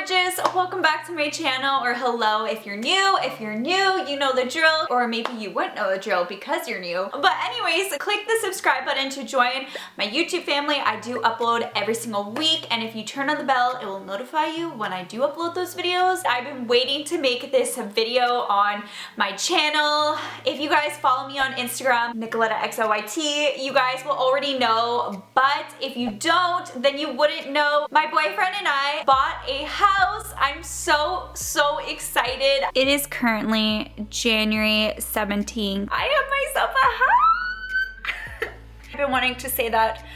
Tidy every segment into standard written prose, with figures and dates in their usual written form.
gorgeous, welcome back to my channel, or hello if you're new. If you're new, you know the drill, or maybe you wouldn't know the drill because you're new. But anyways, click the subscribe button to join my YouTube family. I do upload every single week, and if you turn on the bell, it will notify you when I do upload those videos. I've been waiting to make this video on my channel. If you guys follow me on Instagram, NicolettaXLYT, you guys will already know, but if you don't, then you wouldn't know. My boyfriend and I bought a house. I'm so excited. It is currently January 17th. I have myself a house. I've been wanting to say that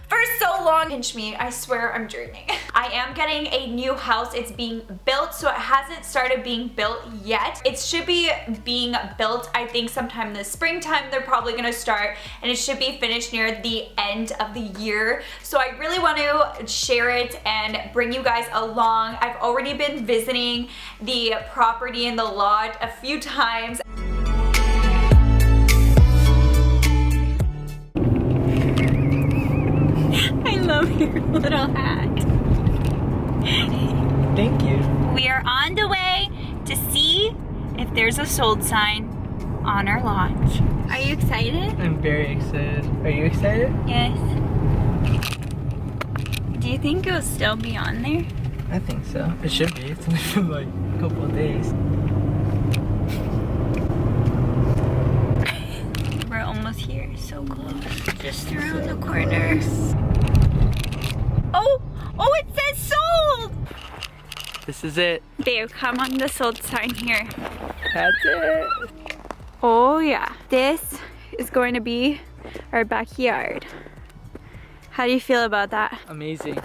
for so long. Pinch me, I swear I'm dreaming. I am getting a new house. It's being built, so it hasn't started being built yet. It should be being built, I think, sometime this springtime. They're probably gonna start, and it should be finished near the end of the year. So I really want to share it and bring you guys along. I've already been visiting the property and the lot a few times. I love your little hat. Thank you. We are on the way to see if there's a sold sign on our lot. Are you excited? I'm very excited. Are you excited? Yes. Do you think it'll still be on there? I think so. It should be. It's only been like a couple of days. We're almost here. So close. Just around the corner. Oh, it says sold! This is it. Babe, come on the sold sign here. That's it. Oh yeah. This is going to be our backyard. How do you feel about that? Amazing.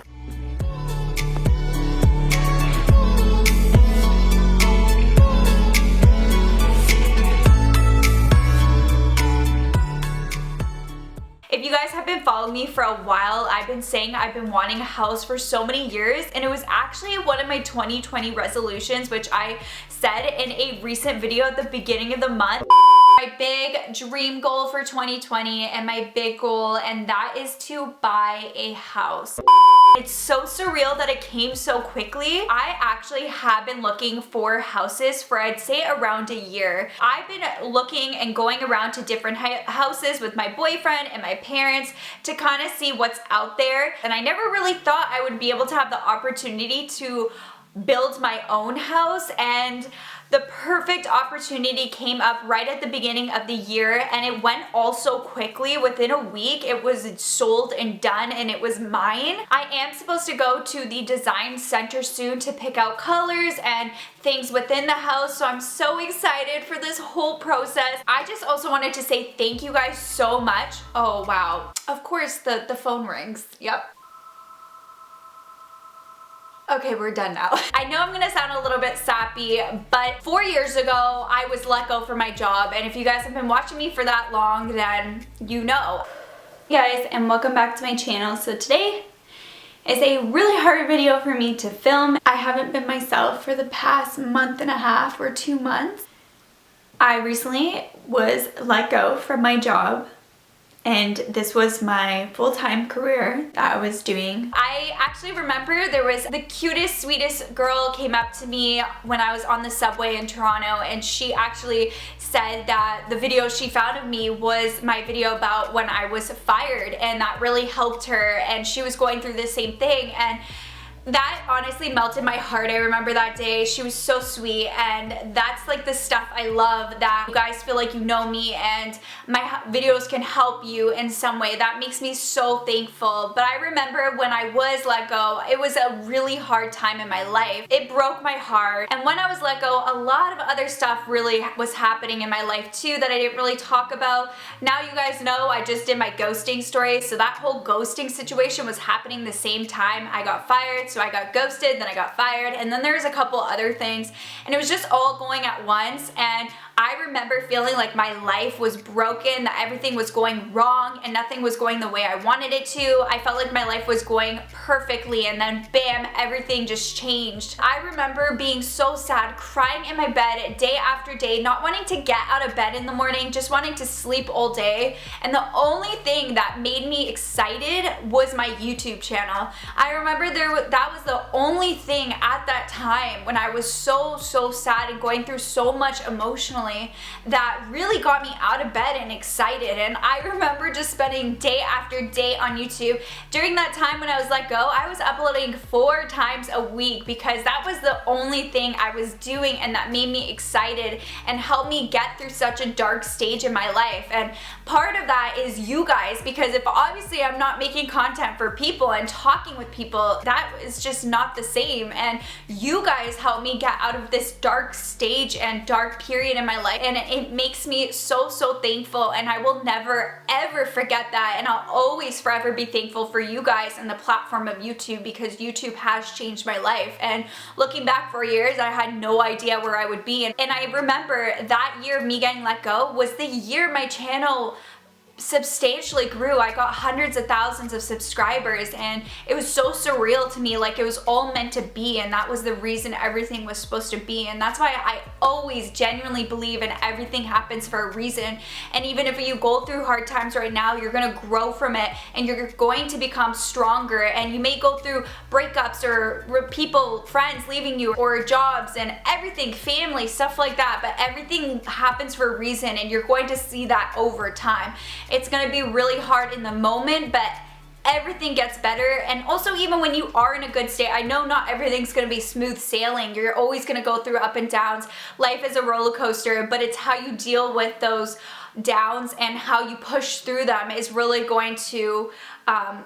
If you guys have been following me for a while, I've been saying I've been wanting a house for so many years, and it was actually one of my 2020 resolutions, which I said in a recent video at the beginning of the month. My big dream goal for 2020 and my big goal, and that is to buy a house. It's so surreal that it came so quickly. I actually have been looking for houses for, I'd say, around a year. I've been looking and going around to different houses with my boyfriend and my parents to kind of see what's out there. And I never really thought I would be able to have the opportunity to build my own house, and the perfect opportunity came up right at the beginning of the year, and it went all so quickly. Within a week, it was sold and done, and it was mine. I am supposed to go to the design center soon to pick out colors and things within the house, so I'm so excited for this whole process. I just also wanted to say thank you guys so much. Oh wow. Of course, the phone rings. Yep. Okay, we're done now. I know I'm gonna sound a little bit sappy, but 4 years ago, I was let go from my job, and if you guys have been watching me for that long, then you know. Hey guys, and welcome back to my channel. So today is a really hard video for me to film. I haven't been myself for the past month and a half or 2 months. I recently was let go from my job, and this was my full-time career that I was doing. I actually remember there was the cutest, sweetest girl came up to me when I was on the subway in Toronto, and she actually said that the video she found of me was my video about when I was fired, and that really helped her, and she was going through the same thing, and that honestly melted my heart. I remember that day. She was so sweet, and that's like the stuff I love, that you guys feel like you know me and my videos can help you in some way. That makes me so thankful. But I remember when I was let go, it was a really hard time in my life. It broke my heart, and when I was let go, a lot of other stuff really was happening in my life too that I didn't really talk about. Now you guys know I just did my ghosting story, so that whole ghosting situation was happening the same time I got fired. So I got ghosted, then I got fired, and then there's a couple other things, and it was just all going at once. And I remember feeling like my life was broken, that everything was going wrong and nothing was going the way I wanted it to. I felt like my life was going perfectly, and then bam, everything just changed. I remember being so sad, crying in my bed day after day, not wanting to get out of bed in the morning, just wanting to sleep all day. And the only thing that made me excited was my YouTube channel. I remember that that was the only thing at that time when I was so sad and going through so much emotionally that really got me out of bed and excited. And I remember just spending day after day on YouTube. During that time when I was let go, I was uploading 4 times a week because that was the only thing I was doing, and that made me excited and helped me get through such a dark stage in my life. And part of that is you guys, because if obviously I'm not making content for people and talking with people, that is just not the same. And you guys helped me get out of this dark stage and dark period in my life, and it makes me so thankful, and I will never ever forget that. And I'll always forever be thankful for you guys and the platform of YouTube, because YouTube has changed my life. And looking back 4 years, I had no idea where I would be, and I remember that year of me getting let go was the year my channel substantially grew. I got hundreds of thousands of subscribers, and it was so surreal to me, like it was all meant to be, and that was the reason everything was supposed to be. And that's why I always genuinely believe in everything happens for a reason. And even if you go through hard times right now, you're gonna grow from it, and you're going to become stronger. And you may go through breakups or people, friends leaving you, or jobs and everything, family, stuff like that, but everything happens for a reason, and you're going to see that over time. It's gonna be really hard in the moment, but everything gets better. And also, even when you are in a good state, I know not everything's gonna be smooth sailing. You're always gonna go through up and downs. Life is a roller coaster, but it's how you deal with those downs and how you push through them is really going to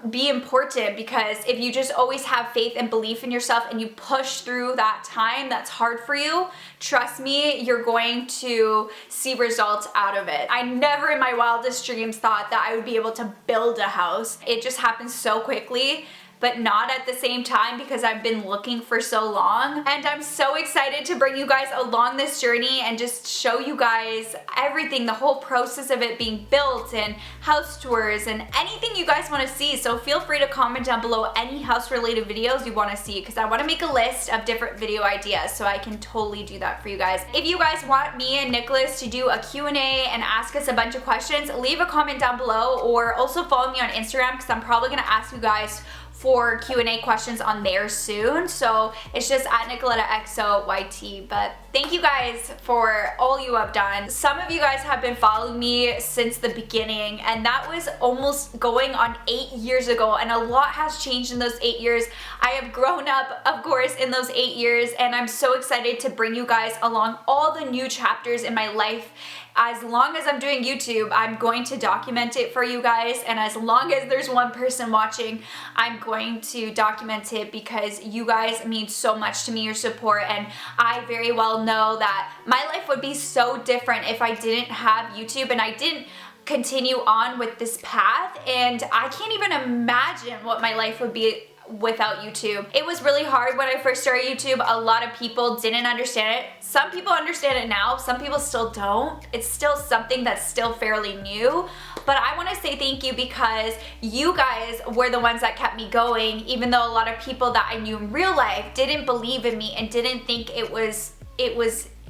be important. Because if you just always have faith and belief in yourself and you push through that time that's hard for you, trust me, you're going to see results out of it. I never in my wildest dreams thought that I would be able to build a house. It just happened so quickly, but not at the same time, because I've been looking for so long. And I'm so excited to bring you guys along this journey and just show you guys everything, the whole process of it being built, and house tours and anything you guys want to see. So feel free to comment down below any house related videos you want to see, because I want to make a list of different video ideas, so I can totally do that for you guys. If you guys want me and Nicholas to do a Q&A and ask us a bunch of questions, leave a comment down below, or also follow me on Instagram, because I'm probably going to ask you guys for Q&A questions on there soon. So it's just at NicolettaXOYT. But thank you guys for all you have done. Some of you guys have been following me since the beginning, and that was almost going on 8 years ago, and a lot has changed in those 8 years. I have grown up, of course, in those 8 years, and I'm so excited to bring you guys along all the new chapters in my life. As long as I'm doing YouTube, I'm going to document it for you guys, and as long as there's one person watching, I'm going to document it, because you guys mean so much to me, your support, and I very well know that my life would be so different if I didn't have YouTube and I didn't continue on with this path. And I can't even imagine what my life would be without YouTube. It was really hard when I first started YouTube. A lot of people didn't understand it. Some people understand it now, some people still don't. It's still something that's still fairly new. But I want to say thank you, because you guys were the ones that kept me going, even though a lot of people that I knew in real life didn't believe in me and didn't think it was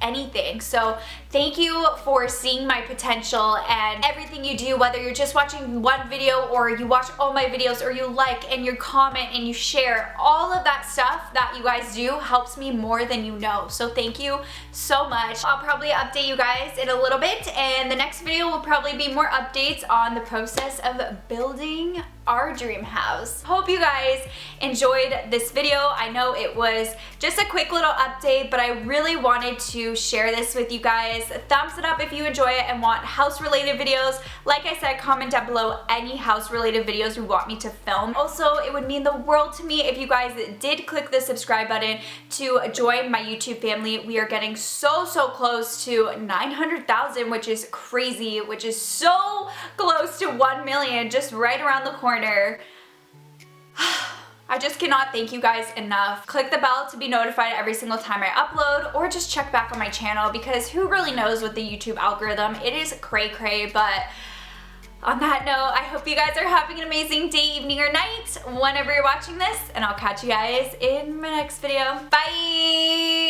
anything. So thank you for seeing my potential, and everything you do, whether you're just watching one video or you watch all my videos, or you like and you comment and you share, all of that stuff that you guys do helps me more than you know. So thank you so much. I'll probably update you guys in a little bit, and the next video will probably be more updates on the process of building our dream house. Hope you guys enjoyed this video. I know it was just a quick little update, but I really wanted to share this with you guys. Thumbs it up if you enjoy it and want house related videos. Like I said, comment down below any house related videos you want me to film. Also, it would mean the world to me if you guys did click the subscribe button to join my YouTube family. We are getting so close to 900,000, which is crazy, which is so close to 1 million, just right around the corner. I just cannot thank you guys enough. Click the bell to be notified every single time I upload, or just check back on my channel, because who really knows with the YouTube algorithm? It is cray-cray. But on that note, I hope you guys are having an amazing day, evening, or night whenever you're watching this, and I'll catch you guys in my next video. Bye!